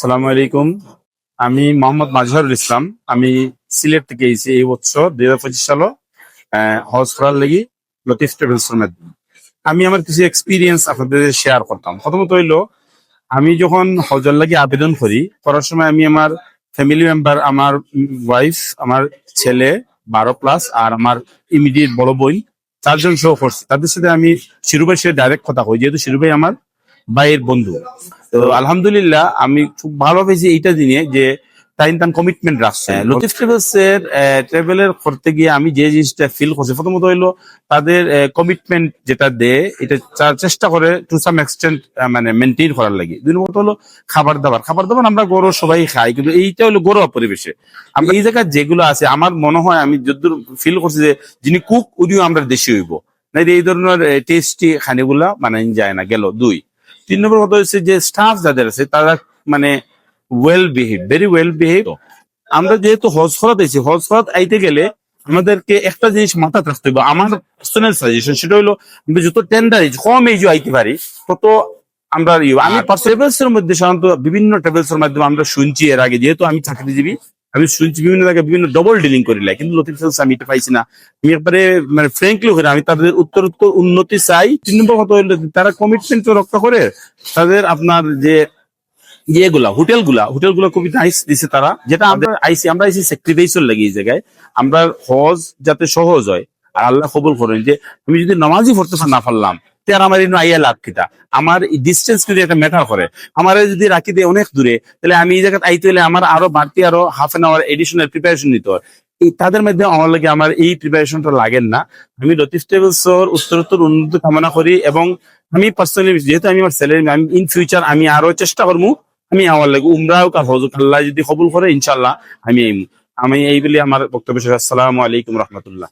সালামু আলাইকুম। আমি মোহাম্মদ মাজহারুল ইসলাম। আমি সিলেট থেকে এসেছি এই বছর 2025 সালে হজ করার লাগি লতিফ ট্রাভেলসের মাধ্যমে। আমি আমার কিছু এক্সপিরিয়েন্স আপনাদের শেয়ার করতাম। প্রথমত হইলো, আমি যখন হজের লাগি আবেদন করার সময় আমি আমার ফ্যামিলি মেম্বার, আমার ওয়াইফ, আমার ছেলে 12+ আর আমার ইমিডিয়েট বড় বোন 4 জন সহ করছি। তাদের সাথে আমি শিরুভাইয়ের সাথে ডাইরেক্ট কথা কই, যেহেতু শিরুভাই আমার ভাইয়ের বন্ধু। তো আলহামদুলিল্লাহ আমি খুব ভালো পেয়েছি এইটা জেনে যে তান কমিটমেন্ট রাখছে। লতিফ ট্রাভেলস এর ট্রাভেলের করতে গিয়ে আমি যে জিনিসটা ফিল করছি, প্রথমত হইলো তাদের কমিটমেন্ট যেটা দেয় এটা চেষ্টা করে টু সাম এক্সটেন্ট মানে মেনটেন করার লাগে। 2 নম্বর হলো খাবার দাবার আমরা গরু সবাই খাই, কিন্তু এইটা হলো ঘরোয়া পরিবেশে। আমরা এই জায়গায় যেগুলো আছে আমার মনে হয় আমি যতদূর ফিল করছি যে যিনি কুক উনিও আমরা দেশি হইব, না এই ধরনের টেস্টি খানিগুলা মানে যায় না গেল 2। 3 নম্বর কথা হচ্ছে যে স্টাফ যাদের আছে তারা মানে well behave, very well behave. আমরা যেহেতু হজ খরচ আইতে গেলে আমাদেরকে একটা জিনিস মাথায় রাখতে হবে, আমার পার্সোনাল সাজেশন সেটা হলো আমরা যত টেন্ডার কম এজ আইতে পারি তত আমরা আমি ট্রাভেলস এর মধ্যে সাধারণত বিভিন্ন ট্রাভেলস এর মাধ্যমে আমরা শুনছি এর আগে, যেহেতু আমি চাকরিজীবী, আমি শুনছি বিভিন্ন জায়গায় বিভিন্ন ডবল ডিলিং করিলাই, কিন্তু লতিফ ট্রাভেলস আমি এটা পাইছি না। আমি একবারে মানে ফ্র্যাঙ্কলি করে আমি তাদের উত্তর উন্নতি চাই। 3 নম্বর কথা হলো তারা কমিটমেন্ট রক্ষা করে। তাদের আপনার যে হোটেলগুলা খুবই নাইস দিছে তারা, যেটা আমরা আইসি স্যাক্রিফাইসের লাগে এই জায়গায়। আমরা হজ যাতে সহজ হয় আর আল্লাহ কবুল করেন, যে আমি যদি নামাজই পড়তে না পারলাম তার আমার আইয়া লাভ কিটা। আমার ডিস্টেন্স যদি একটা ম্যাটার করে, আমার যদি রাখি দিয়ে অনেক দূরে, তাহলে আমি এই জায়গায় আইতে হলে আমার আরো বাড়তি আরো half an hour additional preparation নিতে হয়। তাদের মধ্যে আমার লাগে আমার এই প্রিপারেশনটা লাগেন না। আমি লতিফ ট্রাভেলসের উত্তরোত্তর উন্নতি কামনা করি, এবং আমি পার্সোনালি যেহেতু আমি আমার স্যালারি আমি ইন ফিউচার আমি আরো চেষ্টা করবো আমি আমার লাগে উমরাহ কার হজ আল্লাহ যদি কবুল করে ইনশাল্লাহ আমি এই বলে আমার বক্তব্য শেষ। আসসালামু আলাইকুম রহমতুল্লাহ।